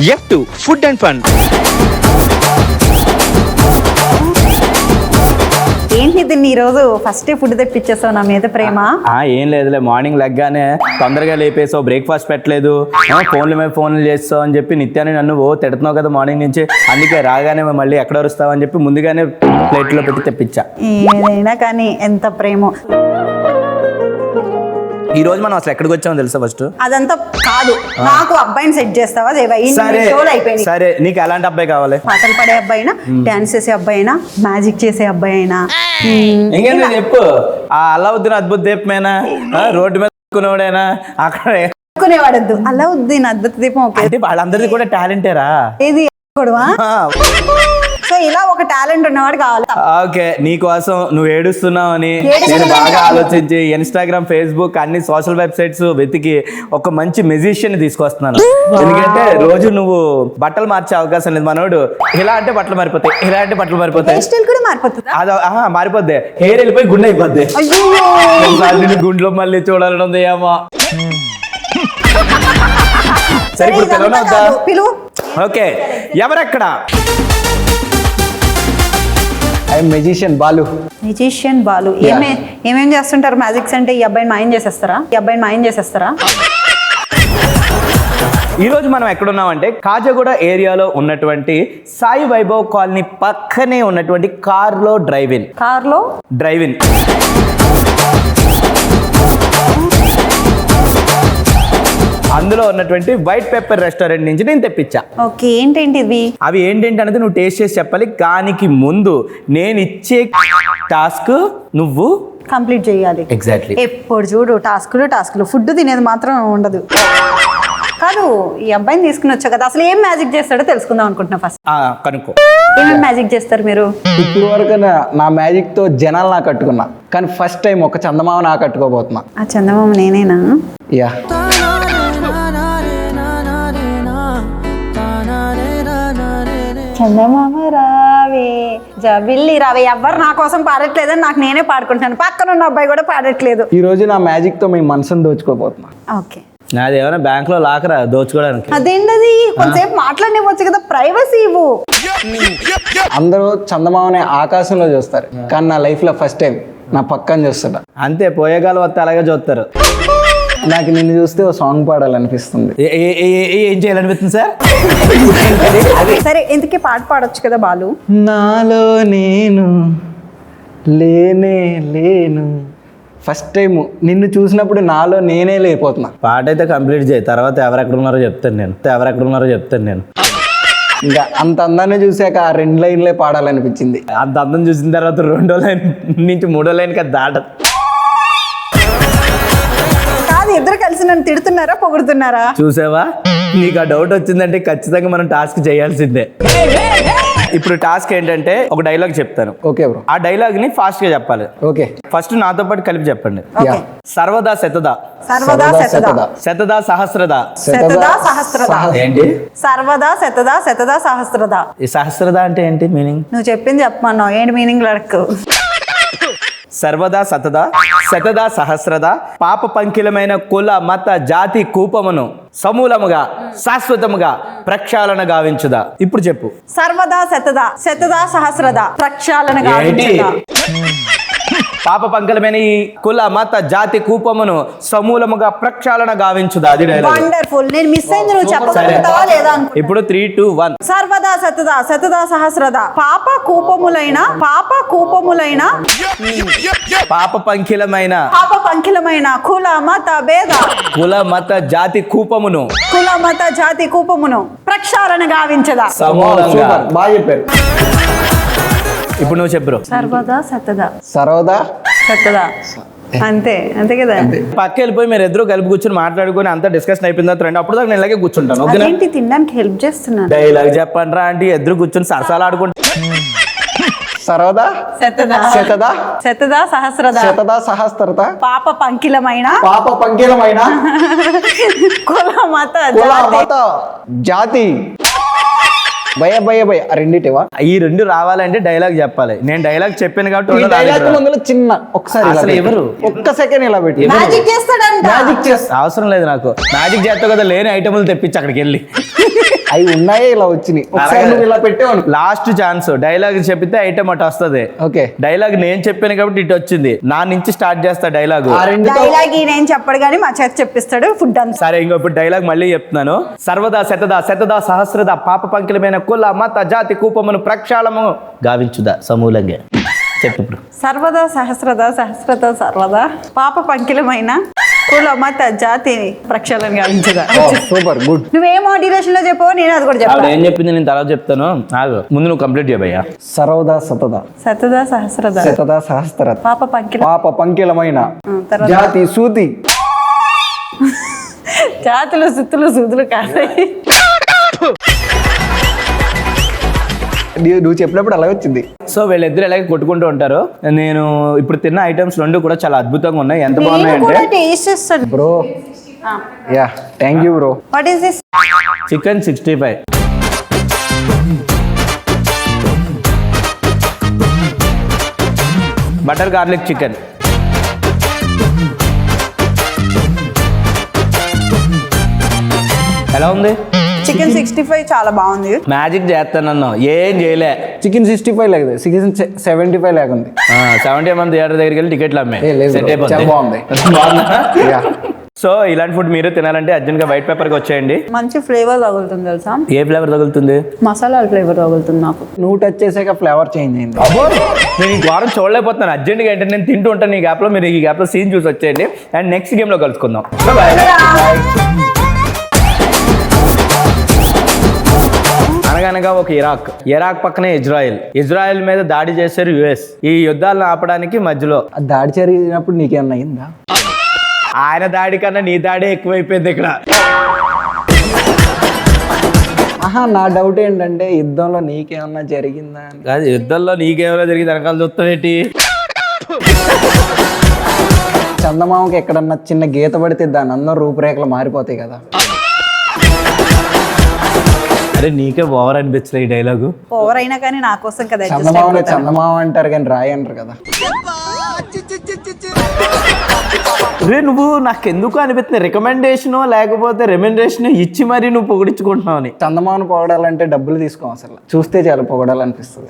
F2 Food and Fun. ఏంటి దీన్ని ఈరోజు ఫస్ట్ ఫుడ్ తెప్పించేస్తావు నా మీద ప్రేమ? ఏం లేదులే, మార్నింగ్ లెగ్గానే తొందరగా లేపేసావు, బ్రేక్ఫాస్ట్ పెట్టలేదు, ఫోన్ల మీద ఫోన్లు చేస్తావు అని చెప్పి నిత్యాన్ని నన్ను తిడుతున్నావు కదా మార్నింగ్ నుంచి. అందుకే రాగానే మళ్ళీ ఎక్కడ వస్తావు అని చెప్పి ముందుగానే ప్లేట్లో పెట్టి తెప్పించా. ఏదైనా కానీ ఎంత ప్రేమ. ఈ రోజు మనం అసలు ఎక్కడికి వచ్చామో తెలుసా? ఫస్ట్ అదంతా కాదు, నాకు అబ్బాయిని సెట్ చేస్తావా? సరే, నీకు ఎలాంటి అబ్బాయి కావాలి? పాటలు పాడే అబ్బాయి అయినా, డాన్స్ చేసే అబ్బాయి అయినా, మ్యాజిక్ చేసే అబ్బాయి అయినా, ఇంకేంటి చెప్పు. ఆ అల్లావుద్దీన్ అద్భుత దీపమేనా, రోడ్డు మీద కొనేవాడైనా, అక్కడ కొనేవాడద్దు. అల్లావుద్దీన్ అద్భుత దీపం ఓకే, అంటే వాళ్ళందరిది కూడా టాలెంటేరా? ఇది కొడువా? సో ఇలా ఒక టాలెంట్ ఉన్నవాడు కావాలి. ఓకే, నీకోసం నువ్వు ఏడుస్తున్నావు అని నేను బాగా ఆలోచించి ఇన్స్టాగ్రామ్, ఫేస్బుక్ అన్ని సోషల్ వెబ్సైట్స్ వెతికి ఒక మంచి మ్యూజిషియన్ తీసుకొస్తున్నాను. ఎందుకంటే రోజు నువ్వు బట్టలు మార్చే అవకాశం లేదు. మనోడు ఇలా అంటే బట్టలు మారిపోతాయి, ఇలా అంటే బట్టలు మారిపోతాయి, హెయిర్ స్టైల్ కూడా మారిపోతుంది. అది మారిపోద్ది, హెయిర్ వెళ్ళిపోయి గుండె అయిపోద్ది. గుండెలో మళ్ళీ చూడాలని ఉంది ఏమో. సరే ఇప్పుడు పిలవనవుతా? పిలువు. ఓకే, ఎవరెక్కడ? మెజిషియన్ బాలు. మ్యూజిషియన్ బాలు. ఏమేం చేస్తుంటారు మ్యాజిక్స్ అంటే? ఈ అబ్బాయిని మాయం చేసేస్తారా? ఈ రోజు మనం ఎక్కడున్నామంటే కాజగూడ ఏరియాలో ఉన్నటువంటి సాయి వైభవ్ కాలనీ పక్కనే ఉన్నటువంటి కార్లో డ్రైవ్ ఇన్ అందులో ఉన్నటువంటి వైట్ పెప్పర్ రెస్టారెంట్ నుంచి నేను తెప్పించా. ఓకే, ఏంటేంటి ఇవి? అవి ఏంటంటే అనేది నువ్వు టేస్ట్ చేసి చెప్పాలి. దానికి ముందు నేను ఇచ్చే టాస్క్ నువ్వు కంప్లీట్ చేయాలి. ఎగ్జాక్ట్లీ. ఎప్పుడు చూడు టాస్కులు, ఫుడ్ తినేది మాత్రం ఉండదు. కాదు, ఈ అబ్బాయిని తీసుకుని వచ్చా కదా, అసలు ఏం మ్యాజిక్ చేస్తాడో తెలుసుకుందాం అనుకుంటున్నా. ఫస్ట్ కనుక్కో, ఏమేమి మ్యాజిక్ చేస్తారు మీరు? ఇప్పుడు వరకు నా మ్యాజిక్ తో జనాలు నాకు కట్టుకున్నా, కానీ ఫస్ట్ టైం ఒక చందమామ నాకు కట్టుకోబోతున్నా. ఆ చందమామ నేనేనా? యా. చందమామ రావే, జబిల్లి రావే. ఎవ్వరు నా కోసం పాడట్లేదని నాకు నేనే పాడుకుంటాను. పక్కన ఉన్న అబ్బాయి కూడా పాడట్లేదు. ఈ రోజు నా మ్యాజిక్ తో మీ మనసును దోచుకోబోతున్నా. ఓకే, నాది ఏమైనా బ్యాంక్ లో లాకరా దోచుకోవడానికి? అదేంటది? కొంతసేపు మాట్లాడినివ్వచ్చు కదా, ప్రైవసీ ఇవ్వు. అందరూ చందమామని ఆకాశంలో చూస్తారు, కానీ నా లైఫ్ లో ఫస్ట్ టైం నా పక్కన చూస్తున్నా. అంతే, పోయేగాలు వస్తే అలాగే చూస్తారు. నాకు నిన్ను చూస్తే ఓ సాంగ్ పాడాలనిపిస్తుంది. ఏం చేయాలనిపిస్తుంది సార్? సరే, ఎందుకే పాట పాడొచ్చు కదా బాలు. నాలో నేను లేను, ఫస్ట్ టైం నిన్ను చూసినప్పుడు నాలో నేనే లేకపోతున్నా. పాట అయితే కంప్లీట్ చేయి, తర్వాత ఎవరెక్కడ ఉన్నారో చెప్తాను నేను. ఇంకా అంత అందాన్ని చూసాక ఆ 2 లైన్లే పాడాలనిపించింది. అంత అందం చూసిన తర్వాత 2వ లైన్ నుంచి 3వ లైన్ కదా దాటదు. కాదు, ఇద్దరు కలిసి నన్ను తిడుతున్నారా, పొగుడుతున్నారా? చూసావా, నీకు ఆ డౌట్ వచ్చిందంటే ఖచ్చితంగా మనం టాస్క్ చేయాల్సిందే. ఇప్పుడు టాస్క్ ఏంటంటే ఒక డైలాగ్ చెప్తాను. Okay bro. ఆ డైలాగ్ ని ఫాస్ట్ గా చెప్పాలి. ఓకే. ఫస్ట్ నాతో పాటు కలిపి చెప్పండి. ఓకే. సర్వదా శతదా, శతదా సహస్రదా. ఏంటి సర్వదా సహస్రదా? ఈ సహస్రదా అంటే ఏంటి మీనింగ్? నువ్వు చెప్పింది చెప్పమన్నావు, ఏంటి మీనింగ్ అడక్కు. సర్వదా శతదా సహస్రదా పాప పంకిలమైన కుల మత జాతి కూపమును సమూలముగా శాశ్వతముగా ప్రక్షాళన గావించుదా. ఇప్పుడు చెప్పు. సర్వదా శతదా సహస్రదా ప్రక్షాళన గావించుదా. పాప పంకలమైన ఈ కుల మత జాతి కూపమును సమూలముగా ప్రక్షాళన గావించుదా. అది వండర్ఫుల్. నేను మిస్ అయింది, నువ్వు చెప్పగలుగుతావా లేదా? ఇప్పుడు 3, 2, 1. సర్వదా శతదా సహస్రదా పాప పంకిలమైన కుల మత జాతి కూపమును ప్రక్షాళన గావించదా. బాగా చెప్పారు. ఇప్పుడు నువ్వు చెప్పు. సర్వదా సర్వదా అంతే కదా. పక్క వెళ్ళిపోయి మీరు ఇద్దరు కలిపి కూర్చొని మాట్లాడుకుని అంతా డిస్కషన్ అయిపోయింది తర్వాత అప్పుడు దాకా నేను ఇలాగే కూర్చుంటాను. ఏంటి తినడానికి హెల్ప్ చేస్తున్నాను. డైలాగ్ చెప్పండి రా అంటే ఇద్దరు కూర్చొని సరసాలు ఆడుకుంటా. సర్వదా శతదా సహస్రదా పాప పంకిలమైన కుల మత జాతి భయ రెండిటివా? ఈ 2 రావాలంటే డైలాగ్ చెప్పాలి. నేను డైలాగ్ చెప్పాను కాబట్టి చిన్న ఒకసారి ఎవరు ఒక్క సెకండ్ ఇలా పెట్టి మ్యాజిక్ చేస్తాడంట. మ్యాజిక్ చేస్తా. అవసరం లేదు నాకు. మ్యాజిక్ చేస్తావు కదా, లేని ఐటమ్లు తెప్పించి అక్కడికి వెళ్ళి అవి ఉన్నాయే ఇలా వచ్చినాయి. ఒకసారి నువ్వు ఇలా పెట్టావు. లాస్ట్ ఛాన్స్ డైలాగ్ చెప్పితే ఐటమ్ అటు వస్తుంది. ఓకే, డైలాగ్ నేను చెప్పాను కాబట్టి ఇటు వచ్చింది. నా నుంచి స్టార్ట్ చేస్తా డైలాగ్. ఆ రెండుతో డైలాగ్ నేను చెప్పడు కానీ మా చేత చెప్పిస్తాడు ఫుడ్ అంతా. సరే, ఇంకో ఇప్పుడు డైలాగ్ మళ్ళీ చెప్తున్నాను. సర్వదా శతదా శతదా సహస్రదా పాప పంకిలమైన కుల మత జాతి కూపమును ప్రక్షాళము గావించుదా సమూలంగా. చెప్పు ఇప్పుడు. సర్వదా సహస్రదా సహస్రదా సర్వదా పాప పంకిలమైన కుల మత జాతి ప్రక్షాళన గావించదా. Super good. నువ్వే మోటివేషన్ లో చెప్పావు, నేను అది కూడా ఆవిడ చెప్పాను. ఏం చెప్పింది నేను తర్వాత చెప్తాను. ఆగు, ముందు నువ్వు కంప్లీట్ చేయబయ్యా. సర్వదా సతదా సతదా సహస్రదా శతదా సహస్ర పాప పంకిల పాప పంకిలమైన తర్వాత జాతి సూతి. జాతులు సుత్తులు సూదులు కాదు. నువ్వు చెప్పినప్పుడు అలా వచ్చింది. సో వీళ్ళిద్దరు ఇలాగే కొట్టుకుంటూ ఉంటారు. నేను ఇప్పుడు తిన్న ఐటమ్స్ రెండు కూడా చాలా అద్భుతంగా ఉన్నాయి. ఎంత బాగున్నాయంటే టేస్ట్ చేస్తాడు bro. Yeah, thank you bro. What is this? Chicken 65, butter garlic chicken. ఎలా ఉంది? చికెన్ 65 చాలా బాగుంది. మ్యాజిక్ చేస్తానన్నా ఏం చేయలే. చికెన్ 65 లేదు, చికెన్ 75 లేకుంది. 70 మంది థియేటర్ దగ్గరికి వెళ్ళి టికెట్లు అమ్మాయి. ఏ లేదు సెట్ bro, అయిపోద్ది. చాలా బాగుంది. బాగుందా? యా. సో ఇలాంటి ఫుడ్ మీరు తినాలంటే అర్జెంట్గా వైట్ పేపర్కి వచ్చేయండి. మంచి ఫ్లేవర్ తగులుతుంది తెలుసా? ఏ ఫ్లేవర్ తగులుతుంది? మసాలా ఫ్లేవర్ తగులుతుంది నాకు. నువ్వు టచ్ చేసాక ఫ్లేవర్ చేంజ్ అయింది. అబ్బో, నేను ఈ వారం చూడలేకపోతున్నాను. అర్జెంట్గా ఏంటంటే నేను తింటూ ఉంటాను ఈ గ్యాప్లో. మీరు ఈ గ్యాప్లో సీన్ చూసి వచ్చేయండి. అండ్ నెక్స్ట్ గేమ్లో కలుసుకుందాం. అనగనగా ఒక ఇరాక్ పక్కనే ఇజ్రాయెల్ మీద దాడి చేశారు యుఎస్. ఈ యుద్ధాలను ఆపడానికి మధ్యలో ఆ దాడి జరిగినప్పుడు నీకేమన్నా అయిందా? ఆయన దాడి కన్నా నీ దాడే ఎక్కువైపోయింది ఇక్కడ. ఆహా, నా డౌట్ ఏంటంటే యుద్ధంలో నీకేమన్నా జరిగిందా అని. కాదు, యుద్ధంలో నీకేమైనా జరిగింది వెనకాల చూస్తావేంటి? చందమామకి ఎక్కడన్నా చిన్న గీత పడితే దాని అందరూ రూపురేఖలు మారిపోతాయి కదా. అరే నీకే ఓవర్ అనిపించలే ఈ డైలాగు? ఓవర్ అయినా కానీ నా కోసం కదా adjust చందమామని అయిపోతాను. చందమామ అంటారు కానీ రాయి అంటారు కదా. రే నువ్వు నాకెందుకు అనిపిస్తుంది రికమెండేషన్ లేకపోతే రెమెండేషన్ ఇచ్చి మరీ నువ్వు పొగిడించుకుంటున్నావు అని. చందమామను పొగడాలంటే డబ్బులు తీసుకోం, అసలు చూస్తే చాలా పొగడాలనిపిస్తుంది.